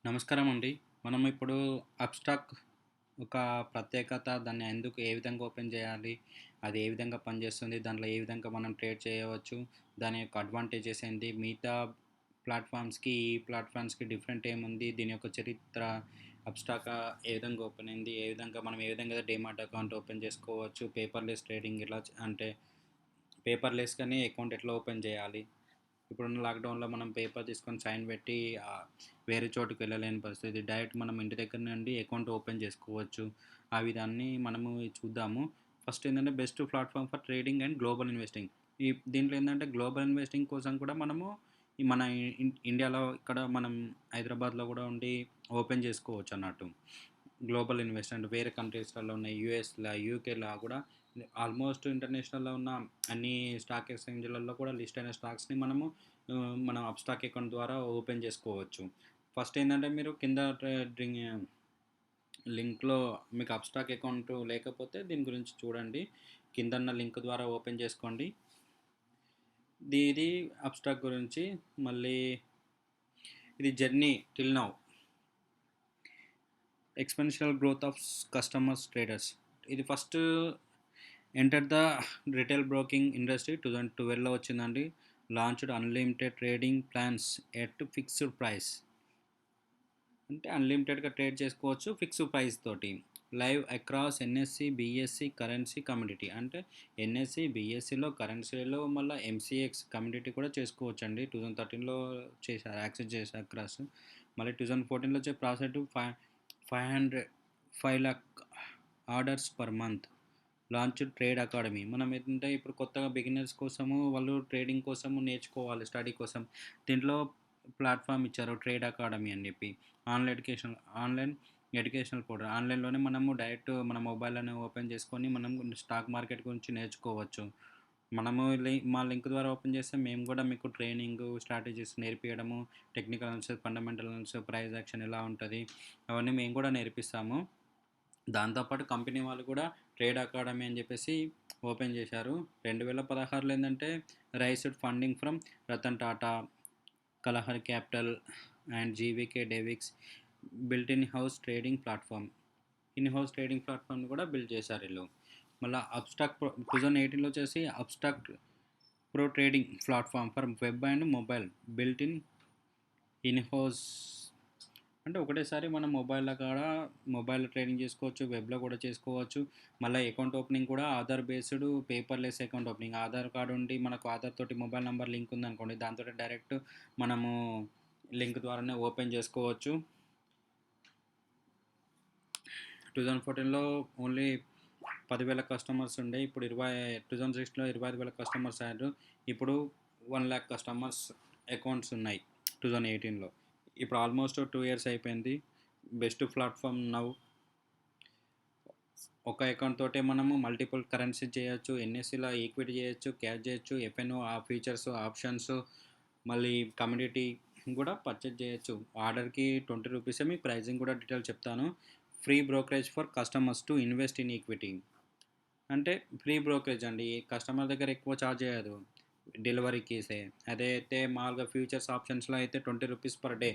నమస్కారం అండి. మనం ఇప్పుడు అబ్‌స్ట్రాక్ట్ ఒక ప్రత్యేకత, దాన్ని ఎందుకు ఏ విధంగా ఓపెన్ చేయాలి? అది ఏ విధంగా పనిచేస్తుంది? దాంట్లో ఏ విధంగా మనం ట్రేడ్ చేయవచ్చు? దాని యొక్క అడ్వాంటేజెస్ ఏంటి? మిగతా ప్లాట్‌ఫామ్స్‌కి, ఈ ప్లాట్‌ఫామ్స్‌కి డిఫరెంట్ ఏముంది? దీని యొక్క చరిత్ర, అబ్‌స్ట్రాక్ ఏ విధంగా ఓపెన్ అయింది? మనం ఏ విధంగా డీమాట్ అకౌంట్ ఓపెన్ చేసుకోవచ్చు? పేపర్‌లెస్ ట్రేడింగ్ అంటే పేపర్‌లెస్‌గానే అకౌంట్ ఎట్లా ఓపెన్ చేయాలి? ఇప్పుడున్న లాక్‌డౌన్‌లో మనం పేపర్ తీసుకొని సైన్ పెట్టి వేరే చోటుకి వెళ్ళలేని పరిస్థితి. డైరెక్ట్ మనం ఇంటి దగ్గర నుండి అకౌంట్ ఓపెన్ చేసుకోవచ్చు. ఆ విధాన్ని మనము చూద్దాము. ఫస్ట్ ఏంటంటే best platform for trading and global investing. దీంట్లో ఏందంటే గ్లోబల్ ఇన్వెస్టింగ్ కోసం కూడా మనము మన ఇండియాలో ఇక్కడ మనం హైదరాబాద్‌లో కూడా ఉండి ఓపెన్ చేసుకోవచ్చన్నట్టు. గ్లోబల్ ఇన్వెస్ట్‌మెంట్ వేరే కంట్రీస్‌లలో ఉన్న యూఎస్‌లా, యూకేలా కూడా ఆల్మోస్ట్ ఇంటర్నేషనల్‌లో ఉన్న అన్ని స్టాక్ ఎక్స్‌చేంజ్‌లలో కూడా లిస్ట్ అయిన స్టాక్స్‌ని మనం అబ్‌స్టాక్ అకౌంట్ ద్వారా ఓపెన్ చేసుకోవచ్చు. ఫస్ట్ ఏందంటే మీరు కింద లింక్‌లో మీకు అబ్‌స్టాక్ అకౌంట్ లేకపోతే దీని గురించి చూడండి. కిందన్న లింక్ ద్వారా ఓపెన్ చేసుకోండి. ఇది అబ్‌స్టాక్ గురించి. మళ్ళీ ఇది journey till now exponential growth of customers traders. ఇది first enter the retail broking industry 2012లో వచ్చిందండి. Launched unlimited trading plans at fixed price. అంటే అన్లిమిటెడ్గా ట్రేడ్ చేసుకోవచ్చు ఫిక్స్డ్ ప్రైస్ తోటి. Live across NSE, BSE, currency community. అంటే ఎన్ఎస్సి, బిఎస్సిలో కరెన్సీలో మళ్ళీ ఎంసీఎక్స్ కమ్యూనిటీ కూడా చేసుకోవచ్చండి. 2013లో చేశారు, యాక్సెస్ చేశారు అక్రాస్. మళ్ళీ 2014లో వచ్చే process 500 orders per month. Launch trade academy. మనం ఏంటంటే ఇప్పుడు కొత్తగా బిగినర్స్ కోసము వాళ్ళు ట్రేడింగ్ కోసము నేర్చుకోవాలి, స్టడీ కోసం. దీంట్లో ప్లాట్ఫామ్ ఇచ్చారు ట్రేడ్ అకాడమీ అని చెప్పి. Online educational portal. ఆన్లైన్లోనే మనము డైరెక్ట్ మన మొబైల్లోనే ఓపెన్ చేసుకొని మనం స్టాక్ మార్కెట్ గురించి నేర్చుకోవచ్చు. మా లింక్ ద్వారా ఓపెన్ చేస్తే మేము కూడా మీకు ట్రైనింగ్ స్ట్రాటజీస్ నేర్పించడము, technical analysis, fundamental analysis, price action ఎలా ఉంటుంది అవన్నీ మేము కూడా నేర్పిస్తాము. దాంతోపాటు కంపెనీ వాళ్ళు కూడా ట్రేడ్ అకాడమీ అని చెప్పేసి ఓపెన్ చేశారు. 2016లో ఏంటంటే raised funding from Ratan Tata, Kalaari capital and GVK Davix built in house trading platform. In house trading ప్లాట్ఫామ్ని కూడా బిల్డ్ చేశారు వీళ్ళు. మళ్ళీ అబ్స్టాక్ 2018లో వచ్చేసి Upstox pro trading platform for web and mobile built in house. అంటే ఒకటేసారి మనం మొబైల్ ట్రేడింగ్ చేసుకోవచ్చు, వెబ్లో కూడా చేసుకోవచ్చు. మళ్ళీ అకౌంట్ ఓపెనింగ్ కూడా Aadhaar based paperless account opening. Aadhaar card ఉండి మనకు ఆధార్ తోటి మొబైల్ నెంబర్ లింక్ ఉందనుకోండి, దాంతో డైరెక్ట్ మనము లింక్ ద్వారానే ఓపెన్ చేసుకోవచ్చు. 2014లో ఓన్లీ 10,000 కస్టమర్స్ ఉండే. ఇప్పుడు 2006లో 25,000 కస్టమర్స్ అయ్యారు. ఇప్పుడు 1,00,000 కస్టమర్స్ అకౌంట్స్ ఉన్నాయి 2018లో. ఇప్పుడు ఆల్మోస్ట్ 2 ఇయర్స్ అయిపోయింది. Best platform now. ఒక అకౌంట్ తోటే మనము మల్టిపుల్ కరెన్సీ చేయొచ్చు, ఎన్ఎస్సిలో ఈక్విటీ చేయొచ్చు, క్యాష్ చేయొచ్చు, ఎఫ్ఎన్ఓ ఆ ఫీచర్స్, ఆప్షన్స్, మళ్ళీ కమ్యూనిటీ కూడా పర్చేజ్ చేయొచ్చు. ఆర్డర్కి ₹20. మీకు ప్రైజింగ్ కూడా డీటెయిల్ చెప్తాను. Free brokerage for customers to invest in equity. అంటే ఫ్రీ బ్రోకరేజ్ అండి, కస్టమర్ దగ్గర ఎక్కువ ఛార్జ్ చేయదు డెలివరీకిసే. అదైతే మామూలుగా ఫ్యూచర్స్ ఆప్షన్స్లో అయితే ₹20 per day.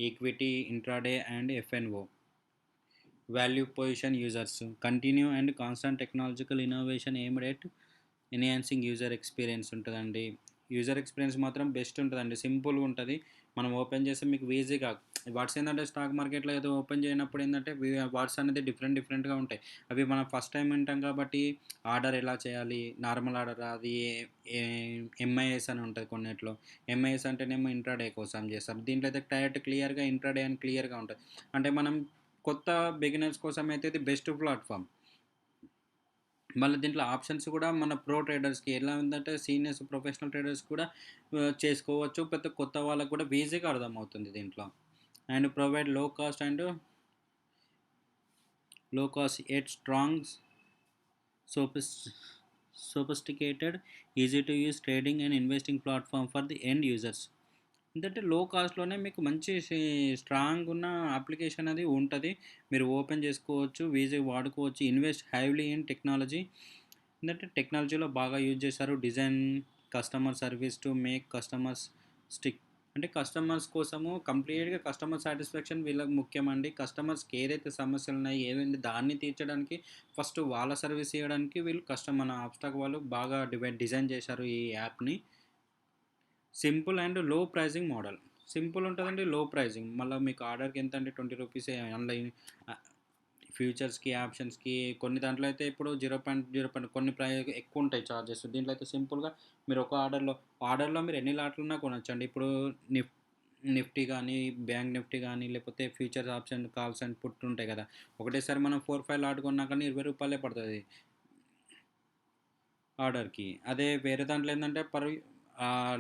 Equity, intraday and F&O. Value position users continue and constant technological innovation aimed at enhancing user experience ఉంటుందండి. యూజర్ ఎక్స్పీరియన్స్ మాత్రం బెస్ట్ ఉంటుందండి, సింపుల్గా ఉంటుంది. మనం ఓపెన్ చేస్తే మీకు ఈజీగా వాట్స్ ఏంటంటే స్టాక్ మార్కెట్లో ఏదో ఓపెన్ చేయనప్పుడు ఏంటంటే వాట్స్ అనేది డిఫరెంట్గా ఉంటాయి. అవి మనం ఫస్ట్ టైం వింటాం కాబట్టి ఆర్డర్ ఎలా చేయాలి, నార్మల్ ఆర్డర్ అది ఎంఐఎస్ అని ఉంటుంది కొన్నిట్లో. ఎంఐఎస్ అంటేనేమో ఇంట్రాడే కోసం చేస్తారు. దీంట్లో అయితే డైరెక్ట్ క్లియర్గా ఇంట్రాడే అని క్లియర్గా ఉంటుంది. అంటే మనం కొత్త బిగినర్స్ కోసం అయితే ఇది బెస్ట్ ప్లాట్ఫామ్. మళ్ళీ దీంట్లో ఆప్షన్స్ కూడా మన ప్రో ట్రేడర్స్కి ఎలా ఉందంటే సీనియర్స్, ప్రొఫెషనల్ ట్రేడర్స్ కూడా చేసుకోవచ్చు. పెద్ద కొత్త వాళ్ళకు కూడా ఈజీగా అర్థమవుతుంది దీంట్లో. And provide low cost at strong sophis sophisticated easy to use trading and investing platform for the end users. ఎందుకంటే లో కాస్ట్లోనే మీకు మంచి స్ట్రాంగ్ ఉన్న అప్లికేషన్ అది ఉంటుంది. మీరు ఓపెన్ చేసుకోవచ్చు, ఈజీగా వాడుకోవచ్చు. Invest heavily in technology. ఎందుకంటే టెక్నాలజీలో బాగా యూజ్ చేశారు. Design customer service to make customers stick అంటే కస్టమర్స్ కోసము కంప్లీట్‌గా కస్టమర్ సాటిస్ఫాక్షన్ వీళ్ళకి ముఖ్యమండి. కస్టమర్స్‌కి ఏదైతే సమస్యలున్నాయి, ఏదైంది దాన్ని తీర్చడానికి ఫస్ట్ వాళ్ళ సర్వీస్ ఇయ్యడానికి వీళ్ళు మన అప్‌స్టాక్ వాళ్ళు బాగా డిజైన్ చేశారు ఈ యాప్‌ని. సింపుల్ అండ్ లో ప్రైజింగ్ మోడల్. సింపుల్ ఉంటదండి. లో ప్రైజింగ్. మళ్ళా మీకు ఆర్డర్‌కి ఎంతండి రూ. 20 ఆన్‌లైన్ ఆహ్, ఫీచర్స్‌కి, ఆప్షన్స్‌కి కొన్ని దాంట్లో అయితే ఇప్పుడు 0.0 కొన్ని ఎక్కువుంటాయి చార్జెస్. దీంట్లో అయితే సింపుల్‌గా మీరు ఒక ఆర్డర్‌లో మీరు ఎన్ని లాట్లున్నా కొనొచ్చండి. ఇప్పుడు నిఫ్ నిఫ్టీ గానీ, బ్యాంక్ నిఫ్టీ గానీ, లేకపోతే futures option calls and put ఉంటాయి కదా! ఒకటేసారి మనం 4, 5 లాట్ కొన్నా కానీ రూ. 20 పడతది ఆర్డర్‌కి. అదే వేరే దాంట్లో ఏందంటే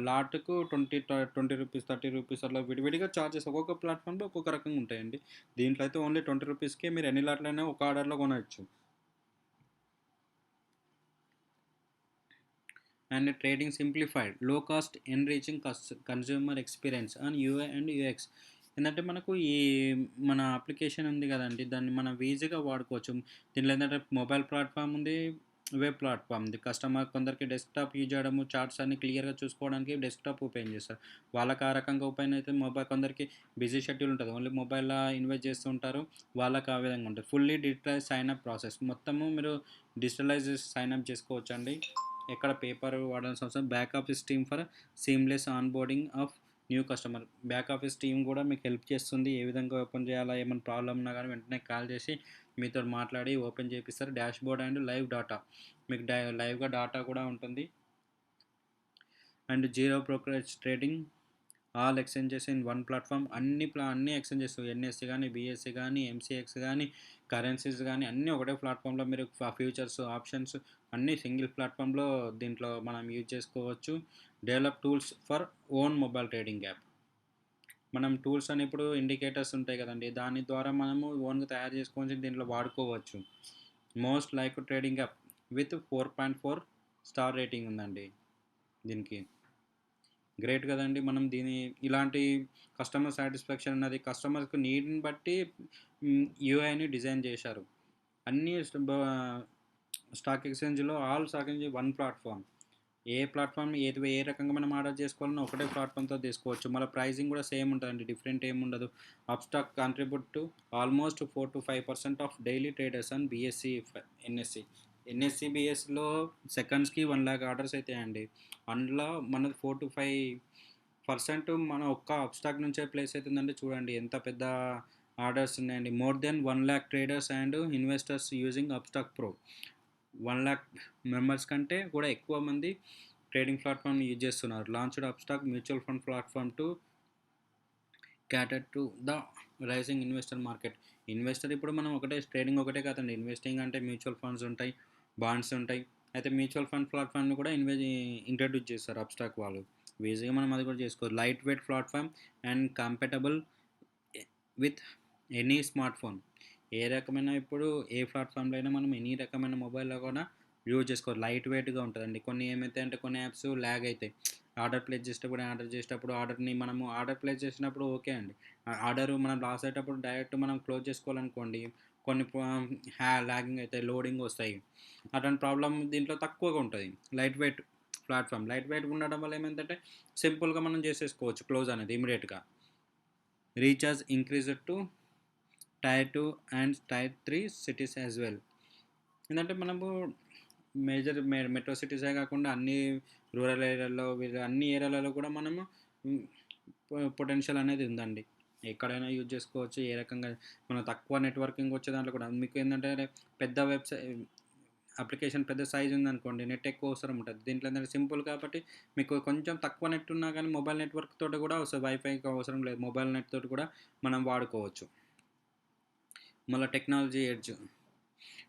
లాట్‌కు 20 రూపీస్, 30 రూపీస్ అట్లా విడివిడిగా చార్జెస్ ఒక్కొక్క ప్లాట్‌ఫామ్‌లో ఒక్కొక్క రకంగా ఉంటాయండి. దీంట్లో అయితే ఓన్లీ 20 రూపీస్‌కే మీరు ఎన్ని లాట్లైనా ఒక ఆర్డర్‌లో కొనొచ్చు. అండ్ ట్రేడింగ్ సింప్లిఫైడ్, లో cost enriching consumer experience and UI and UX. ఏందంటే మనకు మన అప్లికేషన్ ఉంది కదండీ! దాన్ని మనం ఈజీగా వాడుకోవచ్చు. దీంట్లో ఏందంటే మొబైల్ ప్లాట్‌ఫామ్ ఉంది, వెబ్ ప్లాట్‌ఫామ్ ఉంది. కస్టమర్ కొందరికి డెస్క్‌టాప్ యూజ్ చేయడము, చార్ట్స్ అన్ని క్లియర్‌గా చూసుకోవడానికి డెస్క్‌టాప్ ఓపెన్ చేస్తారు. వాళ్ళకి ఆ రకంగా ఓపెన్ అయితే కొందరికి బిజీ షెడ్యూల్ ఉంటది. ఓన్లీ మొబైల్‌లో ఇన్వెస్ట్ చేస్తూ ఉంటారు. వాళ్ళకి ఆ విధంగా ఉంటది. Fully digitalize sign up process. మొత్తము మీరు డిజిటలైజ్ సైన్ అప్ చేసుకోవచ్చండి. ఎక్కడ పేపర్ వాడాల్సిన అవసరం. Back office team for seamless onboarding of new customer. Back office team కూడా మీకు హెల్ప్ చేస్తుంది. ఏ విధంగా ఓపెన్ చేయాలా, ఏమైనా ప్రాబ్లమ్ ఉన్నా గానీ వెంటనే కాల్ చేసి మీతోటి మాట్లాడి ఓపెన్ చేపిస్తారు. Dashboard and live data. మీకు లైవ్‌గా డాటా కూడా ఉంటుంది. And zero brokerage trading, all exchanges in one platform. అన్ని ఎక్స్చేంజెస్ ఎన్ఎస్సి కానీ, బిఎస్సి కానీ, ఎంసీఎక్స్ కానీ, కరెన్సీస్ కానీ అన్నీ ఒకటే ప్లాట్ఫామ్లో మీరు ఫ్యూచర్స్, ఆప్షన్స్ అన్నీ సింగిల్ ప్లాట్ఫామ్లో దీంట్లో మనం యూజ్ చేసుకోవచ్చు. Develop tools for own mobile trading app. మనం టూల్స్ అని ఇప్పుడు ఇండికేటర్స్ ఉంటాయి కదండి, దాని ద్వారా మనము ఓన్గా తయారు చేసుకొని దీంట్లో వాడుకోవచ్చు. Most like trading app with 4.4 star rating ఉందండి దీనికి. గ్రేట్ కదండీ! మనం ఇలాంటి కస్టమర్ సాటిస్ఫాక్షన్ ఉన్నది. కస్టమర్‌కి నీడ్‌ని బట్టి యూఐని డిజైన్ చేశారు. అన్ని స్టాక్ ఎక్స్‌చేంజ్‌లో all stock exchange one platform. ఏ రకంగా మనం ఆర్డర్ చేసుకోవాలన్నా ఒకటే ప్లాట్‌ఫామ్‌తో తీసుకోవచ్చు. మళ్ళీ ప్రైజింగ్ కూడా సేమ్ ఉంటదండి. డిఫరెంట్ ఏమి ఉండదు. Upstox contribute to almost 4-5% of daily traders on BSE, NSE. బీఎస్‌లో సెకండ్స్‌కి 1,00,000 ఆర్డర్స్ అయితాయండి. అందులో మనది 4-5% మన ఒక్క అప్‌స్టాక్ నుంచే ప్లేస్ అవుతుందంటే చూడండి ఎంత పెద్ద ఆర్డర్స్ ఉన్నాయండి. More than 1,00,000 traders and investors using Upstox pro. 1,00,000 members కంటే కూడా ఎక్కువ మంది ట్రేడింగ్ ప్లాట్ఫామ్‌ని యూజ్ చేస్తున్నారు. Launched Upstox mutual fund platform to cater to the rising investor market. Investor ఇప్పుడు మనం ట్రేడింగ్ ఒకటే కాదండి. ఇన్వెస్టింగ్ అంటే మ్యూచువల్ ఫండ్స్ ఉంటాయి, బాండ్స్ ఉంటాయి. అయితే మ్యూచువల్ ఫండ్ ప్లాట్ఫామ్‌ని కూడా ఇంట్రడ్యూస్ చేస్తారు అప్‌స్టాక్ వాళ్ళు. ఈజీగా మనం అది కూడా చేసుకోవచ్చు. Light weight platform and compatible with any smartphone. ఏ రకమైన ఇప్పుడు ఏ ప్లాట్ఫామ్లో అయినా మనం ఎనీ రకమైన మొబైల్లో కూడా యూజ్ చేసుకోవచ్చు. లైట్ వెయిట్గా ఉంటుందండి. కొన్ని ఏమైతాయి అంటే కొన్ని యాప్స్ ల్యాగ్ అవుతాయి. ఆర్డర్ చేసేటప్పుడు ఆర్డర్ని మనము ఆర్డర్ ప్లేస్ చేసినప్పుడు ఓకే అండి. ఆర్డర్ మనం లాస్ అయ్యేటప్పుడు డైరెక్ట్ మనం క్లోజ్ చేసుకోవాలనుకోండి, కొన్ని లాగింగ్ అవుతాయి, లోడింగ్ వస్తాయి. అట్లాంటి ప్రాబ్లమ్ దీంట్లో తక్కువగా ఉంటుంది. Light weight platform. Light weight ఉండడం వల్ల ఏమైందంటే సింపుల్గా మనం చేసేసుకోవచ్చు క్లోజ్ అనేది ఇమీడియట్గా. Recharge increased to tier 2 and tier 3 cities as well. ఏంటంటే మనము మెట్రో సిటీసే కాకుండా అన్ని రూరల్ ఏరియాలో అన్ని ఏరియాలలో కూడా మనము పొటెన్షియల్ అనేది ఉందండి. ఎక్కడైనా యూజ్ చేసుకోవచ్చు. ఏ రకంగా మనం తక్కువ నెట్వర్కింగ్ వచ్చే దాంట్లో కూడా మీకు ఏంటంటే పెద్ద అప్లికేషన్ పెద్ద సైజ్ ఉందనుకోండి, నెట్ ఎక్కువ అవసరం ఉంటుంది. దీంట్లో ఏంటంటే సింపుల్ కాబట్టి మీకు కొంచెం తక్కువ నెట్ ఉన్నా కానీ మొబైల్ నెట్వర్క్ తోటి కూడా వస్తుంది. వైఫైకి అవసరం లేదు. మొబైల్ నెట్ తోటి కూడా మనం వాడుకోవచ్చు. మళ్ళీ technology edge,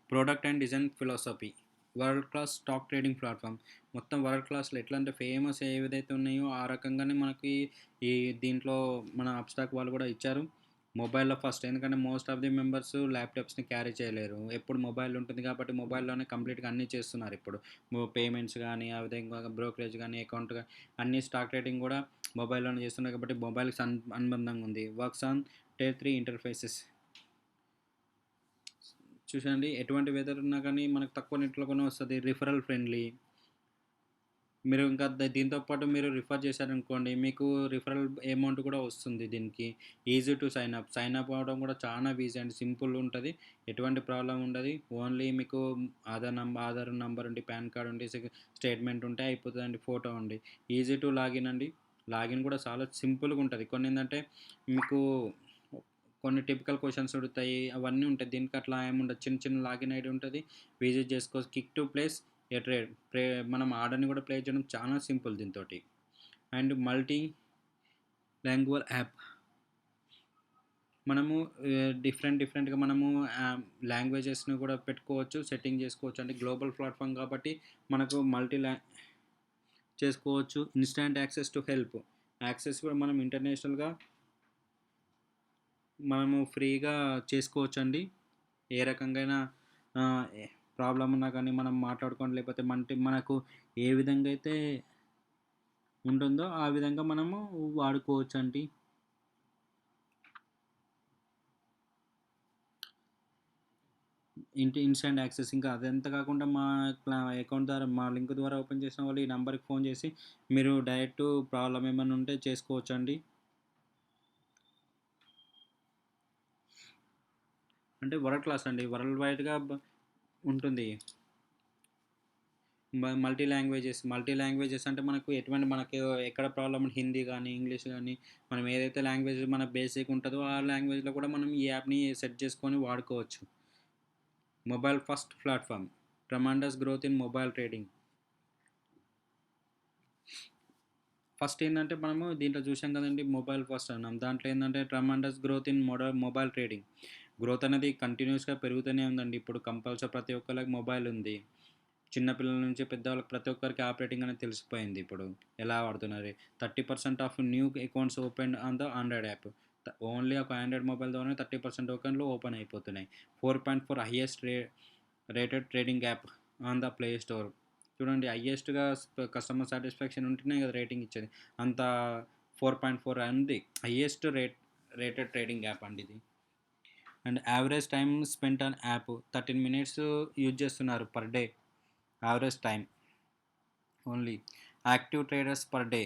product and design philosophy, world class stock trading platform. మొత్తం వరల్డ్ క్లాస్లో ఎట్లా అంటే ఫేమస్ ఏదైతే ఉన్నాయో ఆ రకంగానే మనకి ఈ దీంట్లో మన అప్స్టాక్ వాళ్ళు కూడా ఇచ్చారు. మొబైల్లో ఫస్ట్, ఎందుకంటే మోస్ట్ ఆఫ్ ది మెంబర్స్ ల్యాప్టాప్స్ని క్యారీ చేయలేరు. ఎప్పుడు మొబైల్ ఉంటుంది కాబట్టి మొబైల్లోనే కంప్లీట్గా అన్నీ చేస్తున్నారు ఇప్పుడు. పేమెంట్స్ కానీ, ఆ విధంగా బ్రోకరేజ్ కానీ, అకౌంట్ కానీ అన్ని స్టాక్ ట్రేడింగ్ కూడా మొబైల్లోనే చేస్తున్నారు కాబట్టి మొబైల్కి అనుబంధంగా ఉంది. Works on tier 3 interfaces. చూసండి ఎటువంటి వెదర్ ఉన్నా కానీ మనకు తక్కువ నెట్లో కూడా వస్తుంది. Referral friendly. మీరు ఇంకా దీంతో పాటు మీరు రిఫర్ చేశారనుకోండి, మీకు రిఫరల్ అమౌంట్ కూడా వస్తుంది దీనికి. Easy to sign up. Sign up అవ్వడం కూడా చాలా ఈజీ అండి. సింపుల్ ఉంటది. ఎటువంటి ప్రాబ్లమ్ ఉండది. ఓన్లీ మీకు ఆధార్ నంబర్ ఉండి, పాన్ కార్డ్ ఉండి, స్టేట్‌మెంట్ ఉంటే అయిపోతదండి. ఫోటో ఉండి. ఈజీ టు లాగిన్ అండి. లాగిన్ కూడా చాలా సింపుల్‌గా ఉంటది. కొన్నేందంటే మీకు కొన్ని టిపికల్ క్వెషన్స్ అడుగుతాయి. అవన్నీ ఉంటాయి. దీనికి అట్లా ఏముండదు. చిన్న చిన్న లాగిన్ ఐడీ ఉంటది. విజిట్ చేసుకోవచ్చు. కిక్ టు ప్లేస్ ఏ ట్రేడ్. మనం ఆర్డర్‌ని కూడా ప్లేస్ చేయడం చాలా సింపుల్ దీనితోటి. And multi language app. మనము డిఫరెంట్‌గా మనము లాంగ్వేజెస్‌ని కూడా పెట్టుకోవచ్చు. సెట్టింగ్ చేసుకోవచ్చు. అంటే గ్లోబల్ ప్లాట్‌ఫార్మ్ కాబట్టి మనకు చేసుకోవచ్చు. Instant access to help. Access కూడా మనం ఇంటర్నేషనల్‌గా మనము ఫ్రీగా చేసుకోవచ్చండి. ఏ రకంగైనా ఎ ప్రాబ్లమ్ ఉన్నా కానీ మనం మాట్లాడుకోండి, లేకపోతే మనకు ఏ విధంగా అయితే ఉంటుందో ఆ విధంగా మనము వాడుకోవచ్చండి. ఇన్‌స్టాంట్ యాక్సెస్ ఇంకా అదంతా కాకుండా మా అకౌంట్ ద్వారా మా లింక్ ద్వారా ఓపెన్ చేసిన వాళ్ళు ఈ నంబర్‌కి ఫోన్ చేసి మీరు డైరెక్ట్ ప్రాబ్లమ్ ఏమన్నా ఉంటే చేసుకోవచ్చండి. అంటే వరల్డ్ క్లాస్ అండి. వరల్డ్ వైడ్‌గా ఉంటుంది. మల్టీ లాంగ్వేజెస్ అంటే మనకు ఎక్కడ ప్రాబ్లమ్ హిందీ గానీ, ఇంగ్లీష్ గానీ, మనం ఏదైతే లాంగ్వేజ్ మన బేసిక్ ఉంటదో ఆ లాంగ్వేజ్‌లో కూడా మనం ఈ యాప్‌ని సెట్ చేసుకొని వాడుకోవచ్చు. Mobile first platform. Tremendous growth in mobile trading. First ఏందంటే మనము దీంట్లో చూసాం కదండీ! మొబైల్ ఫస్ట్ అన్నాం. దాంట్లో ఏందంటే tremendous growth in mobile trading. Growth అనేది కంటిన్యూయస్‌గా పెరుగుతూనే ఉందండి. ఇప్పుడు కంపల్సరీ ప్రతి ఒక్కళ్ళకి మొబైల్ ఉంది. చిన్న పిల్లల నుంచి పెద్దవాళ్ళకి ప్రతి ఒక్కరికి ఆపరేటింగ్ అనేది తెలిసిపోయింది ఇప్పుడు. ఎలా వాడుతున్నారు. 30% of new accounts opened on the Android app. Only ఒక ఆండ్రాయిడ్ మొబైల్ ద్వారానే 30% అకౌంట్‌లు ఓపెన్ అయిపోతున్నాయి. 4.4 highest rated trading app on the play store. చూడండి హైయెస్ట్‌గా కస్టమర్ సాటిస్ఫాక్షన్ ఉంటేనే కదా రేటింగ్ ఇచ్చేది. అంత 4.4 ఉంది. హైయెస్ట్ రేటెడ్ ట్రేడింగ్ యాప్ అండి ఇది. And average time spent on app 13 minutes use చేస్తున్నారు per day. Average time only. Active traders per day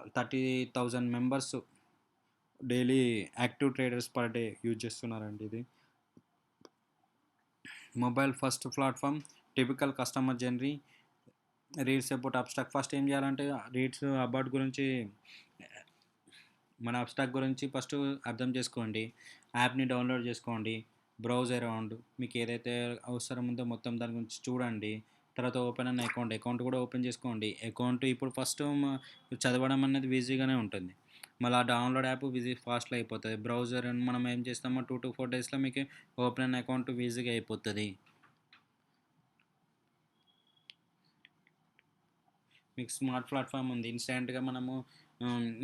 30,000 members daily active traders per day use చేస్తున్నారండి ఇది. Mobile first platform typical customer journey reads about abstract. First ఏం చేయాలంటే reads about గురించి మన abstract గురించి first అర్థం చేసుకోండి. యాప్‌ని డౌన్లోడ్ చేసుకోండి. బ్రౌజ్ అరౌండ్ మీకు ఏదైతే అవసరం ఉందో మొత్తం దాని గురించి చూడండి. తర్వాత ఓపెన్ అన్ అకౌంట్. అకౌంట్ కూడా ఓపెన్ చేసుకోండి. అకౌంట్ ఇప్పుడు ఫస్ట్ చదవడం అనేది ఈజీగానే ఉంటుంది. మళ్ళీ ఆ డౌన్లోడ్ యాప్ ఫాస్ట్‌లో అయిపోతది. బ్రౌజర్ మనం ఏం చేస్తామో 2-4 డేస్‌లో మీకు ఓపెన్ అన్ అకౌంట్ ఈజీగా అయిపోతది. మీకు స్మార్ట్ ప్లాట్‌ఫార్మ్ ఉంది. ఇన్‌స్టాంట్‌గా మనము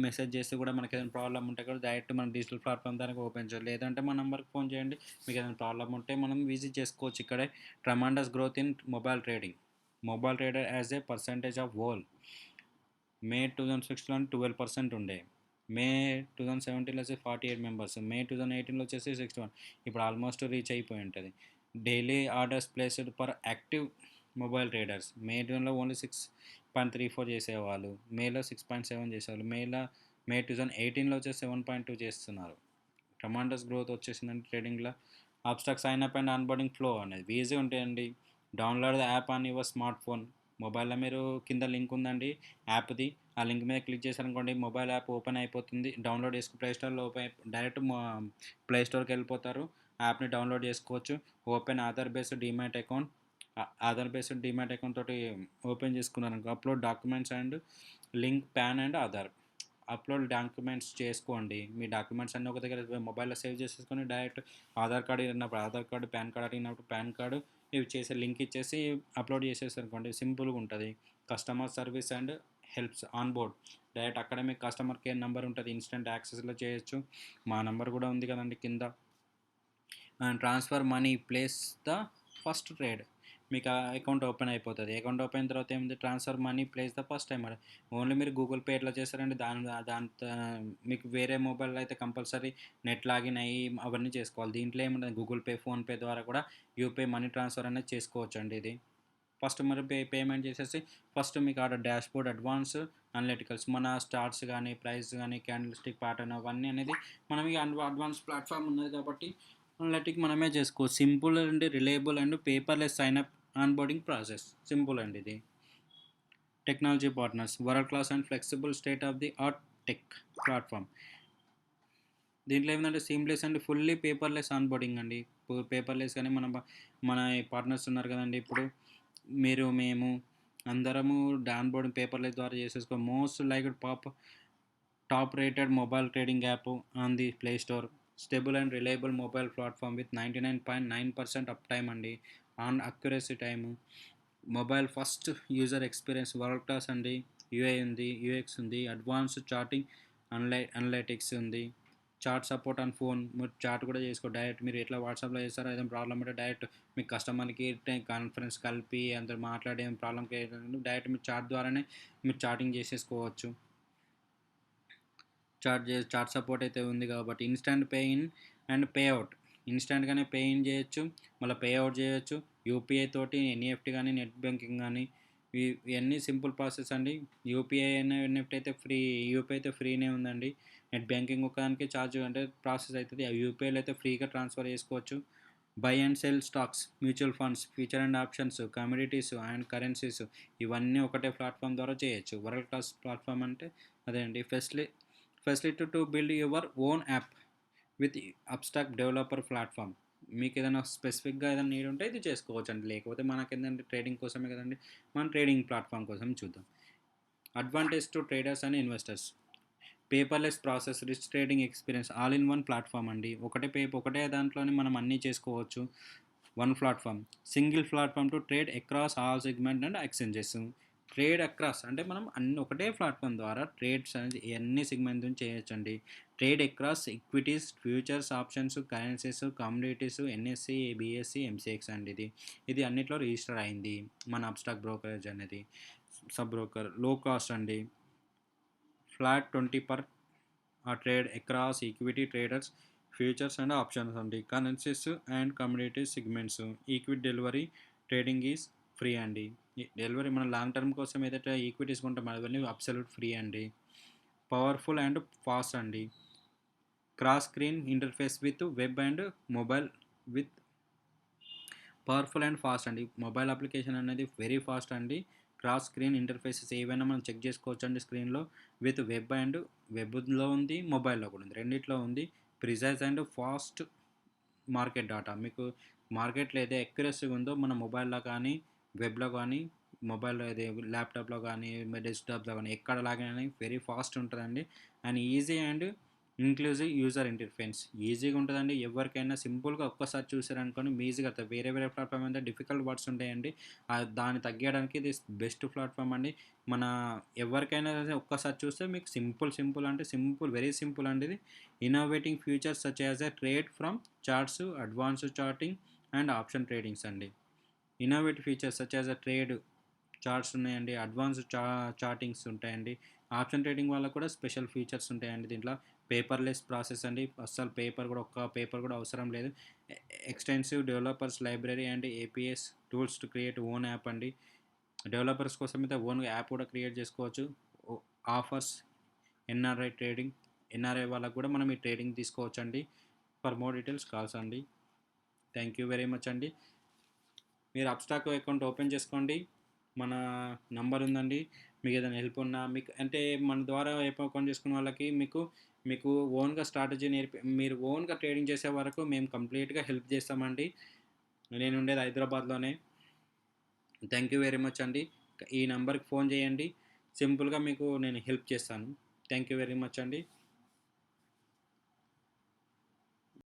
మెసేజ్ చేస్తే కూడా మనకేదైనా ప్రాబ్లమ్ ఉంటే కూడా డైరెక్ట్ మన డిజిటల్ ప్లాట్‌ఫార్మ్ ద్వారా ఓపెన్ చేయాలి. లేదంటే మా నంబర్‌కి ఫోన్ చేయండి. మీకేదైనా ప్రాబ్లమ్ ఉంటే మనం విజిట్ చేసుకోవచ్చు ఇక్కడే. Tremendous growth in mobile trading. Mobile trader as a percentage of whole. May 2006లో 12% ఉండే. మే 2017లో వచ్చేసి 48 మెంబర్స్. మే 2018లో వచ్చేసి 61. ఇప్పుడు ఆల్మోస్ట్ రీచ్ అయిపోయి ఉంటది. Daily orders placed per active mobile traders. May 2లో ఓన్లీ 6.34 చేసేవాళ్ళు. మేలో 6.7 చేసేవాళ్ళు. మే 2018లో వచ్చేసి 7.2 చేస్తున్నారు. ట్రెమెండస్ గ్రోత్ వచ్చేసిందండి ట్రేడింగ్‌లో. Abstract sign up and onboarding flow అనేది ఈజీ ఉంటాయండి. Download the app on your smartphone. మొబైల్‌లో మీరు కింద లింక్ ఉందండి యాప్‌ది. ఆ లింక్ మీద క్లిక్ చేశారనుకోండి మొబైల్ యాప్ ఓపెన్ అయిపోతుంది. డౌన్లోడ్ చేసుకు ప్లే స్టోర్‌లో డైరెక్ట్ ప్లే స్టోర్‌కి వెళ్ళిపోతారు. యాప్‌ని డౌన్లోడ్ చేసుకోవచ్చు. Open Aadhaar based demat account. Aadhaar based demat account తోటి ఓపెన్ చేసుకున్నారనుకో upload documents and link PAN and Aadhaar. Upload documents చేసుకోండి. మీ డాక్యుమెంట్స్ అన్నీ ఒక దగ్గర మొబైల్‌లో సేవ్ చేసేసుకొని డైరెక్ట్ ఆధార్ కార్డ్ అడిగినప్పుడు ఆధార్ కార్డు, పాన్ కార్డ్ అడిగినప్పుడు పాన్ కార్డు ఇవి చేసే లింక్ ఇచ్చేసి అప్లోడ్ చేసేసారనుకోండి సింపుల్‌గా ఉంటది. Customer service and helps on board. Direct అక్కడే మీకు కస్టమర్ కేర్ నంబర్ ఉంటది. ఇన్‌స్టాంట్ యాక్సెస్‌లో చేయొచ్చు. మా నంబర్ కూడా ఉంది కదండీ కింద. And transfer money place the first trade. మీకు ఆ అకౌంట్ ఓపెన్ అయిపోతుంది. అకౌంట్ ఓపెన్ అయిన తర్వాత ఏముంది transfer money place the first time అది. ఓన్లీ మీరు గూగుల్ పే ఎట్లా చేస్తారంటే దాంతో మీకు వేరే మొబైల్లో అయితే కంపల్సరీ నెట్ లాగిన్ అయ్యి అవన్నీ చేసుకోవాలి. దీంట్లో ఏముండదు గూగుల్ పే, ఫోన్‌పే ద్వారా కూడా యూపీఐ మనీ ట్రాన్స్ఫర్ అనేది చేసుకోవచ్చండి ఇది. ఫస్ట్ మరి పేమెంట్ చేసేసి ఫస్ట్ మీకు ఆడ డాష్బోర్డ్ అడ్వాన్స్ అనలిటికల్స్ మన స్టార్ట్స్ కానీ ప్రైస్ కానీ క్యాండిల్ స్టిక్ ప్యాటర్న్ అవన్నీ అనేది మనం ఇక అడ్వాన్స్ ప్లాట్ఫామ్ ఉన్నది కాబట్టి అనలిటిక్ మనమే చేసుకోవచ్చు. Simple and reliable and paperless sign up onboarding process. Simple అండి ఇది. Technology partners world class and flexible state of the art tech platform. దీంట్లో ఏమిటంటే seamless and fully paperless onboarding అండి. పేపర్లెస్ కానీ మన పార్ట్నర్స్ ఉన్నారు కదండి, ఇప్పుడు మీరు మేము అందరము ఆన్బోర్డింగ్ పేపర్లెస్ ద్వారా చేసేసుకో. Most liked top rated mobile trading app on the play store. Stable and reliable mobile platform with 99.9% up time అండి, on accuracy time. Mobile first user experience world class అండి. యూఐ ఉంది, UX ఉంది, advanced charting analytics ఉంది. Chat support on phone, మీరు chat కూడా చేసుకో direct. మీరు ఎట్లా వాట్సాప్లో చేస్తారో ఏదైనా ప్రాబ్లమ్ అంటే డైరెక్ట్ మీ కస్టమర్కి కాన్ఫరెన్స్ కలిపి అందరు మాట్లాడే ప్రాబ్లంకి డైరెక్ట్ మీరు చాట్ ద్వారానే మీరు చాటింగ్ చేసేసుకోవచ్చు. చాట్ సపోర్ట్ అయితే ఉంది కాబట్టి instant pay in and pay out. ఇన్స్టెంట్గానే పే ఇన్ చేయొచ్చు, మళ్ళీ పే అవుట్ చేయొచ్చు. యూపీఐ తోటి ఎన్ఈఎఫ్టీ కానీ నెట్ బ్యాంకింగ్ కానీ ఇవన్నీ సింపుల్ ప్రాసెస్ అండి. యూపీఐ ఎన్ఎఫ్టీ అయితే ఫ్రీ, యూపీఐ అయితే ఫ్రీనే ఉందండి. నెట్ బ్యాంకింగ్ ఒకదానికి ఛార్జ్ అంటే ప్రాసెస్ అవుతుంది. ఆ యూపీఐలో అయితే ఫ్రీగా ట్రాన్స్ఫర్ చేసుకోవచ్చు. Buy and sell stocks, mutual funds, future and options, commodities and currencies ఇవన్నీ ఒకటే ప్లాట్ఫామ్ ద్వారా చేయొచ్చు. వరల్డ్ క్లాస్ ప్లాట్ఫామ్ అంటే అదే అండి. Facility to build your own app with abstract developer platform. మీకు ఏదైనా స్పెసిఫిక్గా ఏదైనా నీడ్ ఉంటే ఇది చేసుకోవచ్చు అండి. లేకపోతే మనకి ఏంటంటే ట్రేడింగ్ కోసమే కదండి, మన ట్రేడింగ్ ప్లాట్ఫామ్ కోసం చూద్దాం. Advantage to traders and investors. Paperless process, rich trading experience, all in one platform అండి. ఒకటే దాంట్లోనే మనం అన్నీ చేసుకోవచ్చు. One platform, single platform to trade across all segment and exchanges. Trade across అంటే మనం అన్ని ఒకటే ప్లాట్ఫామ్ ద్వారా ట్రేడ్స్ అనేది ఎన్ని సెగ్మెంట్ నుంచి చేయొచ్చండి. Trade across equities, futures, options, currencies, commodities, NSE, BSE, MCX అండి. ఇది అన్నిట్లో రిజిస్టర్ అయింది మన అబ్స్టాక్ బ్రోకరేజ్ అనేది. సబ్ బ్రోకర్ లో కాస్ట్ అండి. ఫ్లాట్ 20 పర్ ఆ trade across equity traders, futures and options అండి. Currencies and commodities segments. Equity delivery trading is free అండి. డెలివరీ మన లాంగ్ టర్మ్ కోసం ఏదైతే ఈక్విటీస్ కొంటాం అవన్నీ అబ్సల్యూట్ ఫ్రీ అండి. పవర్ఫుల్ అండ్ ఫాస్ట్ అండి. Cross screen interface with web and mobile with powerful and fast అండి. మొబైల్ అప్లికేషన్ అనేది వెరీ ఫాస్ట్ అండి. క్రాస్ స్క్రీన్ ఇంటర్ఫేసెస్ ఏవైనా మనం చెక్ చేసుకోవచ్చు అండి స్క్రీన్లో. విత్ వెబ్ అండ్ వెబ్లో ఉంది, మొబైల్లో కూడా ఉంది, రెండిట్లో ఉంది. Precise and fast market data. మీకు మార్కెట్లో ఏదో ఎక్యురసీగా ఉందో మన మొబైల్లో కానీ వెబ్లో కానీ మొబైల్లో ఏదో ల్యాప్టాప్లో కానీ డెస్క్టాప్లో కానీ ఎక్కడ లాగినా వెరీ ఫాస్ట్ ఉంటుందండి. And easy and inclusive user interface. ఈజీగా ఉంటుందండి. ఎవరికైనా సింపుల్గా ఒక్కసారి చూసారనుకోండి ఈజీగా అవుతుంది. వేరే ప్లాట్ఫామ్ అంటే డిఫికల్ట్ వర్డ్స్ ఉంటాయండి. దాన్ని తగ్గడానికి ఇది బెస్ట్ ప్లాట్ఫామ్ అండి. మన ఎవరికైనా ఒక్కసారి చూస్తే మీకు సింపుల్ అంటే సింపుల్, వెరీ సింపుల్ అండి ఇది. Innovating futures such as a trade from charts, advanced charting and option tradings అండి. Innovative features such as a trade charts ఉన్నాయండి, అడ్వాన్స్డ్ చార్టింగ్స్ ఉంటాయండి. ఆప్షన్ ట్రేడింగ్ వల్ల కూడా స్పెషల్ ఫీచర్స్ ఉంటాయండి దీంట్లో. పేపర్లెస్ ప్రాసెస్ అండి. అస్సలు ఒక్క పేపర్ కూడా అవసరం లేదు. Extensive developers library and APS tools to create own app అండి. డెవలపర్స్ కోసం అయితే ఓన్గా యాప్ కూడా క్రియేట్ చేసుకోవచ్చు. ఆఫర్స్ ఎన్ఆర్ఐ వాళ్ళకు కూడా మనం ఈ ట్రేడింగ్ తీసుకోవచ్చు అండి. ఫర్ మోర్ డీటెయిల్స్ కాల్స్ అండి. థ్యాంక్ యూ వెరీ మచ్ అండి. మీరు అబ్స్టాక్ అకౌంట్ ఓపెన్ చేసుకోండి. మన నంబర్ ఉందండి. మీకు ఏదైనా హెల్ప్ ఉన్నా మీకు అంటే మన ద్వారా అకౌంట్ చేసుకున్న వాళ్ళకి మీకు ఓన్గా స్ట్రాటజీ మీరు ఓన్గా ట్రేడింగ్ చేసే వరకు మేము కంప్లీట్గా హెల్ప్ చేస్తామండి. నేను ఉండేది హైదరాబాద్లోనే. థ్యాంక్ యూ వెరీ మచ్ అండి. ఈ నెంబర్కి ఫోన్ చేయండి, సింపుల్గా మీకు నేను హెల్ప్ చేస్తాను. థ్యాంక్ యూ వెరీ మచ్ అండి.